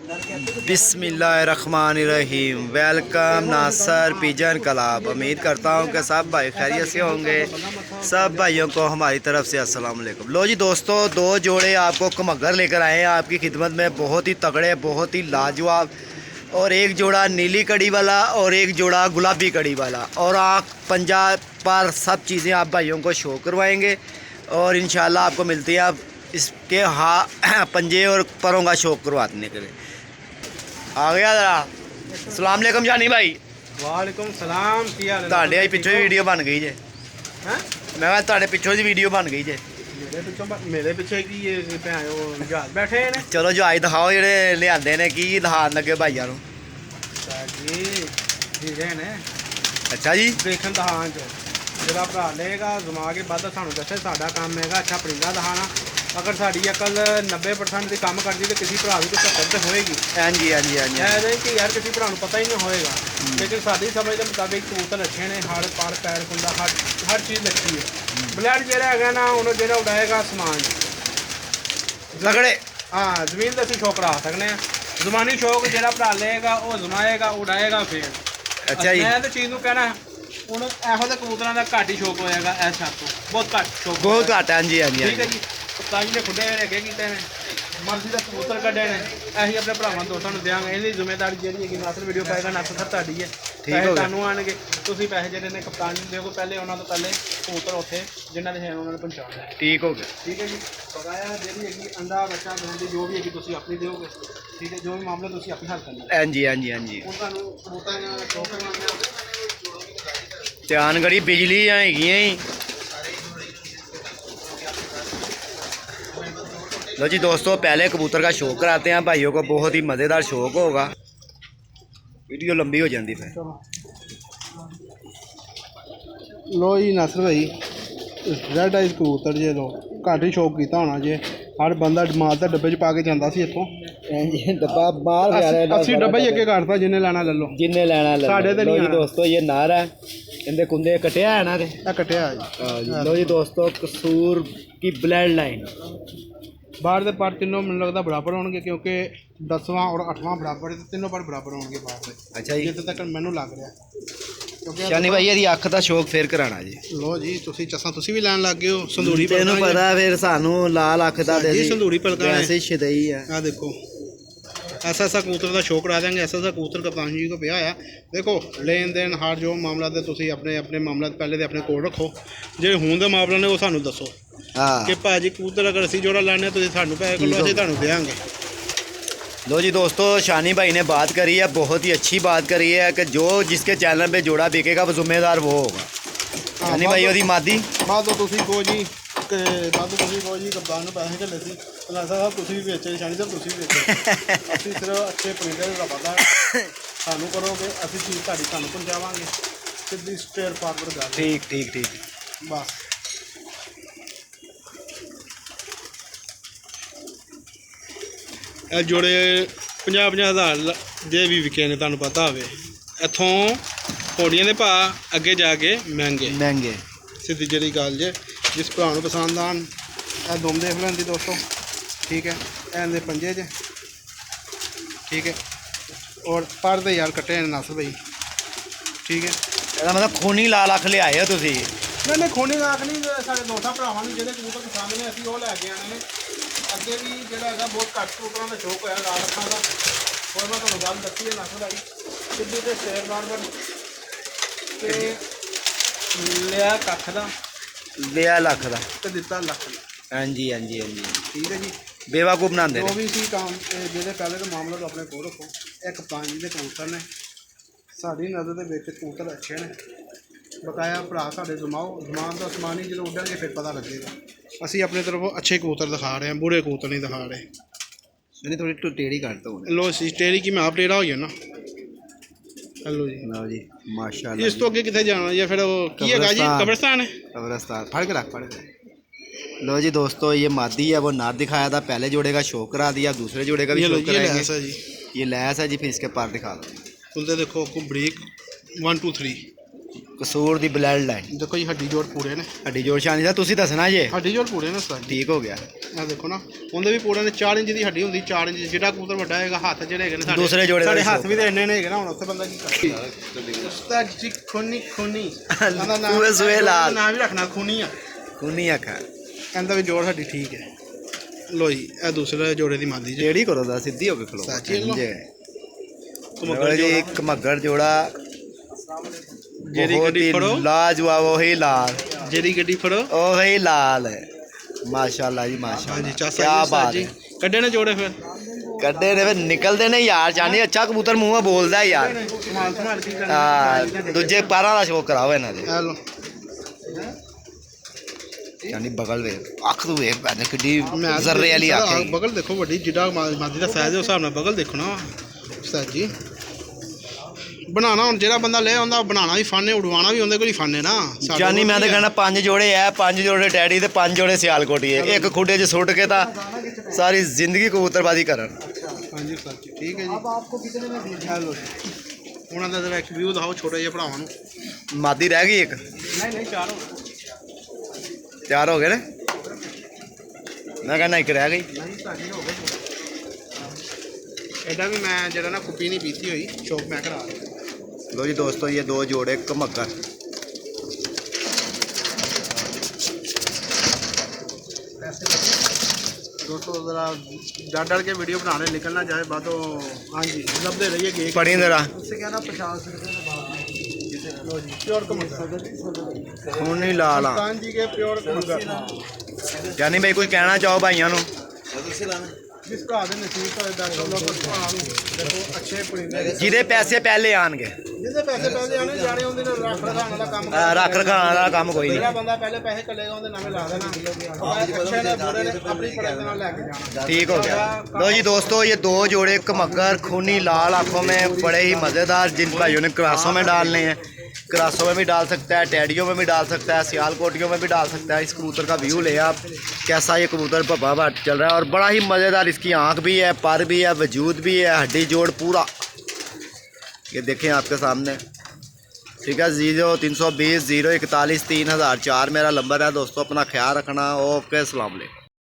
बिस्मिल्लाहिर्रहमानिर्रहीम। वेलकम नासर pigeon club. उम्मीद करता हूँ कि सब भाई खैरियत से होंगे। सब भाइयों को हमारी तरफ से अस्सलाम वालेकुम। लो जी दोस्तों, दो जोड़े आपको कमगर लेकर आए हैं आपकी खिदमत में, बहुत ही तगड़े, बहुत ही लाजवाब। और एक जोड़ा नीली कड़ी वाला और एक जोड़ा गुलाबी कड़ी वाला। और आँख पंजा पर सब चीज़ें आप भाइयों को शो करवाएंगे और इंशाल्लाह आपको मिलती है आप इसके पंजे और परों का शौक करवाने के लिए। आ गया जरा। सलाम अलैकुम जानी भाई। वालेकुम सलाम। ਤੁਹਾਡੇ ਪਿੱਛੋਂ ਹੀ ਵੀਡੀਓ ਬਣ ਗਈ ਜੇ। हैं मैं ਕਿਹਾ ਤੁਹਾਡੇ ਪਿੱਛੋਂ ਦੀ ਵੀਡੀਓ ਬਣ ਗਈ ਜੇ। मेरे पीछे की ये जहाज बैठे हैं ਚਲੋ ਜਹਾਜ਼ ਦਿਖਾਓ ਜਿਹੜੇ ਲਿਆਂਦੇ ਨੇ, ਕੀ ਦਿਖਾਣ ਲੱਗੇ ਭਾਈਆਂ ਨੂੰ। हीरे ने ਅੱਛਾ ਜੀ। देखन दहान च ਜਿਹੜਾ ਭਰਾ ਲਏਗਾ ਜ਼ਮਾ ਕੇ ਵੱਧ ਸਾਨੂੰ ਦੱਸੇ। ਸਾਡਾ ਕੰਮ ਹੈਗਾ ਅੱਛਾ ਪਰਿੰਦਾ ਦਿਖਾਣਾ। अगर साड़ी अकल 90% ਦੀ ਕੰਮ ਕਰਦੀ ਤੇ ਕਿਸੇ ਭਰਾ ਵੀ ਕੋਈ 70 ਤੇ ਹੋਏਗੀ। ਹਾਂਜੀ ਹਾਂਜੀ ਹਾਂਜੀ। ਇਹ ਨਹੀਂ ਕਿ ਯਾਰ ਕਿਸੇ ਭਰਾ ਨੂੰ ਪਤਾ ਹੀ ਨਹੀਂ ਹੋਏਗਾ, ਲੇਕਿਨ ਸਾਡੀ ਸਮਝ ਦੇ ਮੁਤਾਬਿਕ ਕਬੂਤਰ ਅੱਛੇ ਨੇ। ਹਰ ਪਾਰ ਪੈਰ ਖੁੰਦਾ ਹਰ ਚੀਜ਼ ਅੱਛੀ ਹੈ। ਬਲੱਡ ਜਿਹੜਾ ਹੈਗਾ ਨਾ ਉਹਨੂੰ ਜਿਹੜਾ ਉਡਾਏਗਾ ਸਮਾਨ ਤਗੜੇ। ਹਾਂ, ਜ਼ਮੀਨ ਤੇ ਅਸੀਂ ਸ਼ੌਕ ਕਰਾ ਸਕਦੇ ਹਾਂ। ਜ਼ਮਾਨੀ ਸ਼ੌਕ ਜਿਹੜਾ ਭਰਾ ਲਏਗਾ ਉਹ ਜ਼ਮਾਏਗਾ ਉਡਾਏਗਾ ਫਿਰ। ਅੱਛਾ ਜੀ। ਮੈਂ ਤਾਂ ਚੀਜ਼ ਨੂੰ ਕਹਿਣਾ ਹੁਣ ਇਹੋ ਜਿਹੇ ਕਬੂਤਰਾਂ ਦਾ ਘੱਟ ਹੀ ਸ਼ੌਕ ਹੋਏਗਾ। ਇਸ ਛੱਤ ਤੋਂ ਬਹੁਤ ਘੱਟ ਸ਼ੌਕ, ਬਹੁਤ ਘੱਟ। ਹਾਂਜੀ ਹਾਂਜੀ ਠੀਕ ਹੈ ਜੀ। ਤਾਂ ਜੀ ਨੇ ਖੁੱਡੇ ਨੇ ਅੱਗੇ ਕੀਤੇ ਨੇ, ਮਰਜ਼ੀ ਦਾ ਕਬੂਤਰ ਕੱਢੇ ਨੇ। ਅਸੀਂ ਆਪਣੇ ਭਰਾਵਾਂ ਦੋਸਤਾਂ ਨੂੰ ਦਿਆਂਗੇ। ਇਹਦੀ ਜ਼ਿੰਮੇਵਾਰੀ ਜਿਹੜੀ ਹੈਗੀ ਨਾਸਰ ਵੀਡੀਓ ਪਾਏਗਾ, ਨਾਸਰ ਸਰ ਤੁਹਾਡੀ ਹੈ। ਪੈਸੇ ਤੁਹਾਨੂੰ ਆਣਗੇ, ਤੁਸੀਂ ਪੈਸੇ ਜਿਹੜੇ ਨੇ ਕਪਤਾਨ ਨੂੰ ਦਿਓਗੇ। ਪਹਿਲੇ ਉਹਨਾਂ ਤੋਂ ਪਹਿਲੇ ਕਬੂਤਰ ਉੱਥੇ ਜਿਨ੍ਹਾਂ ਦੇ ਹੈ ਉਹਨਾਂ ਨੂੰ ਪਹੁੰਚਾਉਣਾ। ਠੀਕ ਹੋ ਗਿਆ। ਠੀਕ ਹੈ ਜੀ। ਬਕਾਇਆ ਜਿਹੜੀ ਹੈਗੀ ਅੰਡਾ ਬੱਚਾ ਦੇਣ ਦੀ ਜੋ ਵੀ ਹੈਗੀ ਤੁਸੀਂ ਆਪਣੀ ਦਿਓਗੇ। ਠੀਕ ਹੈ, ਜੋ ਵੀ ਮਾਮਲਾ ਤੁਸੀਂ ਆਪੇ ਹੱਲ ਕਰਨਾ। ਹਾਂਜੀ ਹਾਂਜੀ ਹਾਂਜੀ। ਹੁਣ ਤੁਹਾਨੂੰ ਕਬੂਤਰਾਂ ਦਾ ਸ਼ੌਕ ਹੈ। ਧਿਆਨ ਕਰੀ ਬਿਜਲੀ ਹੈਗੀਆਂ ਹੀ। लो जी दोस्तों, पहले कबूतर का शौक कराते हैं भाइयों को, बहुत ही मज़ेदार शौक होगा। वीडियो लंबी हो जाती फिर। लो जी नासर भाई, रेड आइज कबूतर जे लो घट ही शौक किया होना जे। हर बंदा माल तो डब्बे च पा के जाता सी इत्थों। डब्बा माल 80 डब्बा ही अगे करता, जिन्हें लेना ले लो, जिन्हें लेना ले लो। साढ़े ते नहीं लो जी दोस्तों, ये नार है, इनके कुंदे कटिया है ना रे। कटिया जी। लो जी दोस्तों, कसूर की ब्लड लाइन बाहर के पर तीनों मैंने लगता बराबर होंगे, क्योंकि 10वां और 8वां बराबर है, तीनों पर बराबर होंगे बाहर से। अच्छा जी। जितने तक मैनू लग रहा शानी भाई यदि अख का शौक फिर कराना जी। लो जी तुसी चसा तुसी भी लैन लग गए हो। संदूरी तेनू पता फिर सानू लाल अख दा दे संदूरी पलका ऐसे छदई है। आ देखो, ऐसा ऐसा कबूतर का शौक करा देंगे। ऐसा ऐसा कबूतर कप्तान जी को पिया है। देखो लेन देन हर जो मामला तो तुसी अपने अपने मामला पहले तो अपने कोल रखो। जे हुण दे मामला ने वो सानू दसो कि भाजी कबूतर अगर असी जोड़ा लाने तो सानू पैसे कोलो असी तुहानू देंगे। लो जी दोस्तों, शानी भाई ने बात करी है, बहुत ही अच्छी बात करी है कि जो जिसके चैनल पे जोड़ा बिकेगा वो जिम्मेदार वो होगा। शानी भाई ओदी मादी बादो तुसी को जी कि बादो तुसी को जी कप्तान ने पैसे घल्ले सी पलासा साहब तुसी भी बेचे, शानी साहब तुसी भी बेचे। असी सिर्फ अच्छे परिंदे का पता सानू करोगे, असी चीज़ तुहाडी सानू पहुंचावांगे। सीधी स्ट्रेट फॉरवर्ड गल। ठीक ठीक ठीक बस। ਇਹ ਜੋੜੇ 50-50 ਹਜ਼ਾਰ ਦੇ ਵੀ ਵਿਕੇ ਨੇ, ਤੁਹਾਨੂੰ ਪਤਾ ਹੋਵੇ। ਇੱਥੋਂ ਪੌੜੀਆਂ ਦੇ ਭਾਅ ਅੱਗੇ ਜਾ ਕੇ ਮਹਿੰਗੇ ਸਿੱਧੀ ਜਿਹੜੀ ਗੱਲ ਜੇ। ਜਿਸ ਭਰਾ ਨੂੰ ਪਸੰਦ ਆਣ ਇਹ ਦੁਮ ਦੇਖ ਲੈਂਦੀ ਦੋਸਤੋ। ਠੀਕ ਹੈ, ਇਹਦੇ ਪੰਜੇ 'ਚ ਠੀਕ ਹੈ। ਔਰ ਪਰ ਦੇ ਯਾਰ ਕੱਟੇ ਨੇ ਨਸ ਭਾਈ। ਠੀਕ ਹੈ, ਇਹਦਾ ਮਤਲਬ ਖੂਨੀ ਲਾਲ ਅੱਖ ਲਿਆਏ ਹੋ ਤੁਸੀਂ। ਨਹੀਂ ਖੋਣੀ ਲਾਖ ਨਹੀਂ, ਸਾਡੇ ਦੋਸਤਾਂ ਭਰਾਵਾਂ ਨੂੰ ਜਿਹੜੇ ਕਬੂਤਰ ਪਸੰਦ ਨੇ ਅਸੀਂ ਉਹ ਲੈ ਕੇ ਆਣੇ ਨੇ। ਅੱਗੇ ਵੀ ਜਿਹੜਾ ਹੈਗਾ ਬਹੁਤ ਘੱਟ ਕਬੂਤਰਾਂ ਦਾ ਸ਼ੌਕ ਹੋਇਆ ਲਾਲ ਅੱਖਾਂ ਦਾ। ਹੋਰ ਮੈਂ ਤੁਹਾਨੂੰ ਗੱਲ ਦੱਸੀ ਹੈ ਨਸਲ ਆਈ ਸਿੱਧੀ ਤੇ ਸ਼ੇਰ ਬਾਰ ਤੇ ਲਿਆ ਕੱਖ ਦਾ, ਲਿਆ ਲੱਖ ਦਾ ਤੇ ਦਿੱਤਾ ਲੱਖ ਦਾ। ਹਾਂਜੀ ਹਾਂਜੀ ਹਾਂਜੀ। ਠੀਕ ਹੈ ਜੀ। ਬੇਵਾਕੂਫ ਬਣਾਉਂਦੇ ਜੋ ਵੀ ਸੀ ਕੰਮ ਜਿਹਦੇ ਪਹਿਲੇ ਤਾਂ ਮਾਮਲਾ ਆਪਣੇ ਕੋਲ ਰੱਖੋ। ਇਹ ਕਪਤਾਨ ਜੀ ਦੇ ਕਬੂਤਰ ਨੇ, ਸਾਡੀ ਨਜ਼ਰ ਦੇ ਵਿੱਚ ਕਬੂਤਰ ਅੱਛੇ ਨੇ। ਬਕਾਇਆ ਭਰਾ ਸਾਡੇ ਜਮਾਓ, ਜਮਾਨ ਦਾ ਸਮਾਨ ਹੀ ਜਦੋਂ ਉੱਡਣਗੇ ਫਿਰ ਪਤਾ ਲੱਗੇਗਾ। ਅਸੀਂ ਆਪਣੇ ਤਰਫੋਂ ਅੱਛੇ ਕਬੂतर ਦਿਖਾ ਰਹੇ ਹਾਂ, ਬੁਰੇ ਕਬੂतर ਨਹੀਂ ਦਿਖਾ ਰਹੇ। मैंने थोड़ी टेढ़ी काट दो। लो सी टेढ़ी की मैं आप टेढ़ा हो गया ना। हेलो जी। लो जी माशाल्लाह। इस तो अगे कितने जाना या फिर वो की है जी कब्रिस्तान है। कब्रिस्तान फड़ के रख फड़ के। लो जी दोस्तों, ये मादी है, वो नार दिखाया था पहले जोड़े का शौक करा दिया, दूसरे जोड़े का भी शौक कराएंगे। ये लैस है जी, फिर इसके पार दिखा दो। खुलते देखो खूब ब्रेक 1 2 3 ਕਸੂਰ ਦੀ ਬਲੱਡ ਲਾਈਨ। ਦੇਖੋ ਜੀ ਹੱਡੀ ਜੋੜ ਪੂਰੇ ਨੇ, ਹੱਡੀ ਜੋੜ ਸ਼ਾਨੀ ਦਾ ਤੁਸੀਂ ਦੱਸਣਾ ਜੇ। ਹੱਡੀ ਜੋੜ ਪੂਰੇ ਨੇ ਉਸਤਾਦ ਜੀ। ਠੀਕ ਹੋ ਗਿਆ। ਇਹ ਦੇਖੋ ਨਾ, ਉਹਦੇ ਵੀ ਪੂਰੇ ਨੇ। 4 ਇੰਚ ਦੀ ਹੱਡੀ ਹੁੰਦੀ, 4 ਇੰਚ। ਜਿਹੜਾ ਕਬੂਤਰ ਵੱਡਾ ਹੋਏਗਾ, ਹੱਥ ਜਿਹੜੇ ਹੈਗੇ ਨੇ ਸਾਡੇ, ਦੂਸਰੇ ਜੋੜੇ ਸਾਡੇ ਹੱਥ ਵੀ ਤੇ ਇੰਨੇ ਨੇ ਹੈਗੇ ਨਾ। ਹੁਣ ਉੱਥੇ ਬੰਦਾ ਕੀ ਕਰੇ। ਉਸਤਾਦ ਜੀ ਖੂਨੀ ਸੂਏ ਸੂਏ ਲਾਲ ਨਾਮ ਵੀ ਰੱਖਣਾ ਖੂਨੀ ਆ। ਖੂਨੀ ਅੱਖਾਂ। ਕਹਿੰਦਾ ਵੀ ਜੋੜ ਸਾਡੀ ਠੀਕ ਹੈ। ਲੋ ਜੀ ਇਹ ਦੂਸਰੇ ਜੋੜੇ ਦੀ ਮਾਦੀ ਜੀ। ਜਿਹੜੀ ਕਰੋ ਦਾ ਸਿੱਧੀ ਹੋ ਕੇ ਖਲੋ। ਸਾਚੀ ਲੋ। ਕਮਗਰ ਜੀ ਕਮਗਰ ਜੋੜਾ ਜਿਹੜੀ ਗੱਡੀ ਫੜੋ ਲਾਜਵਾਬ, ਉਹੀ ਲਾਲ। ਜਿਹੜੀ ਗੱਡੀ ਫੜੋ ਉਹੀ ਲਾਲ ਹੈ। ਮਾਸ਼ਾਅੱਲਾ ਜੀ ਮਾਸ਼ਾਅੱਲਾ, ਕੀ ਬਾਤ ਹੈ। ਕੱਢੇ ਨੇ ਜੋੜੇ ਫਿਰ ਕੱਢੇ ਨੇ ਫਿਰ ਨਿਕਲਦੇ ਨੇ ਯਾਰ। ਜਾਨੀ ਅੱਛਾ ਕਬੂਤਰ ਮੂੰਹੋਂ ਬੋਲਦਾ ਯਾਰ। ਦੂਜੇ ਪੈਰਾਂ ਦਾ ਸ਼ੌਕ ਕਰਾਓ ਇਹਨਾਂ ਦੇ। ਇਹ ਲੋ ਜਾਨੀ ਬਗਲ ਵੇ ਅੱਖ ਤੋਂ ਵੇਖ ਪੈਨੇ ਕਿੱਡੀ ਜ਼ਰਰੇ ਵਾਲੀ ਅੱਖ ਹੈ। ਬਗਲ ਦੇਖੋ ਵੱਡੀ, ਜਿੱਡਾ ਮਾਦੀ ਦਾ ਸਾਈਜ਼ ਹੈ ਉਸ ਹਿਸਾਬ ਨਾਲ ਬਗਲ ਦੇਖੋ ਨਾ ਉਸਤਾਦ ਜੀ। ਬਣਾਉਣਾ ਹੁਣ ਜਿਹੜਾ ਬੰਦਾ ਲੈ ਆਉਂਦਾ ਬਣਾਉਣਾ ਵੀ ਫਾਨੇ, ਉਡਵਾਉਣਾ ਵੀ ਉਹਦੇ ਕੋਲ ਹੀ ਫਾਨੇ ਨਾ। ਜਾਨੀ ਮੈਂ ਤਾਂ ਕਹਿਣਾ 5 ਜੋੜੇ ਐ, 5 ਜੋੜੇ ਟੈਡੀ ਤੇ 5 ਜੋੜੇ ਸਿਆਲਕੋਟੀਏ। ਇੱਕ ਖੁੱਡੇ 'ਚ ਸੁੱਟ ਕੇ ਤਾਂ ਸਾਰੀ ਜ਼ਿੰਦਗੀ ਕਬੂਤਰਬਾਜ਼ੀ ਕਰਨ। ਹਾਂਜੀ ਉਸਤਾਦ ਜੀ ਠੀਕ ਹੈ ਜੀ। ਹੈਲੋ ਉਹਨਾਂ ਦਾ ਇੱਕ ਵਿਊ ਦਿਖਾਓ ਛੋਟੇ ਜਿਹੇ ਭਰਾਵਾਂ ਨੂੰ। ਮਾਦੀ ਰਹਿ ਗਈ ਇੱਕ। ਨਹੀਂ 4 ਹੋ 4 ਹੋ ਗਏ ਨੇ। ਮੈਂ ਕਹਿੰਦਾ ਇੱਕ ਰਹਿ ਗਈ। ਐਡਾ ਵੀ ਮੈਂ ਜਿਹੜਾ ਨਾ ਕੁੱਪੀ ਨਹੀਂ ਪੀਤੀ ਹੋਈ, ਸ਼ੌਕ ਮੈਂ ਕਰਾ ਰਿਹਾ। लो जी दोस्तों, ये 2 जोड़े कमक्कर। दोस्तों ज़रा डर डर के वीडियो बनाने निकलना जाए बात तो। हाँ जी लभते रहिए कि पढ़ी जरा उससे क्या ना 50 रुपये प्योर कमक्कर खूनी लाल। सुल्तान जी के प्योर कमक्कर। यानी भाई कुछ कहना चाहो भाइयों ਨੂੰ। जिस भरा दे नसीब होए डॉक्टर लोग भरा ਨੂੰ देखो अच्छे परिंदे ਜਿਹਦੇ ਪੈਸੇ ਪਹਿਲੇ ਆਣਗੇ, ਜਿਹਦੇ ਪੈਸੇ ਪਹਿਲੇ ਆਣੇ ਜਾਣੇ ਹੁੰਦੇ ਨੇ ਰੱਖ ਰਖਾਣ ਵਾਲਾ ਕੰਮ। ਰੱਖ ਰਖਾਣ ਵਾਲਾ ਕੰਮ ਕੋਈ ਜਿਹੜਾ ਨਹੀਂ। ਬੰਦਾ ਪਹਿਲੇ ਪੈਸੇ ਕੱਲੇਗਾ ਉਹਦੇ ਨਾਮੇ ਲਾ ਦੇਣਾ। ਅੱਛੇ ਨੇ ਬੁਰੇ ਨੇ ਆਪਣੀ ਪੜਾਈ ਦੇ ਨਾਲ ਲੈ ਕੇ जाना। ठीक हो गया। लो जी दोस्तों, ये 2 जोड़े कमक्कर खूनी लाल आँखों में बड़े ही मज़ेदार, जिन भाइयों ने क्रासों में डालने हैं, क्रासों में भी डाल सकता है, टैडियों में भी डाल सकता है, सियालकोटियों में भी डाल सकता है। इस कबूतर का व्यू ले आप कैसा ये कबूतर भब्बा बाट चल रहा है। और बड़ा ही मज़ेदार इसकी आँख भी है, पर भी है, वजूद भी है, हड्डी जोड़ पूरा। ये देखें आपके सामने। ठीक है, 0320 041 3004 मेरा नंबर है दोस्तों। अपना ख्याल रखना। ओके, अस्सलाम वालेकुम।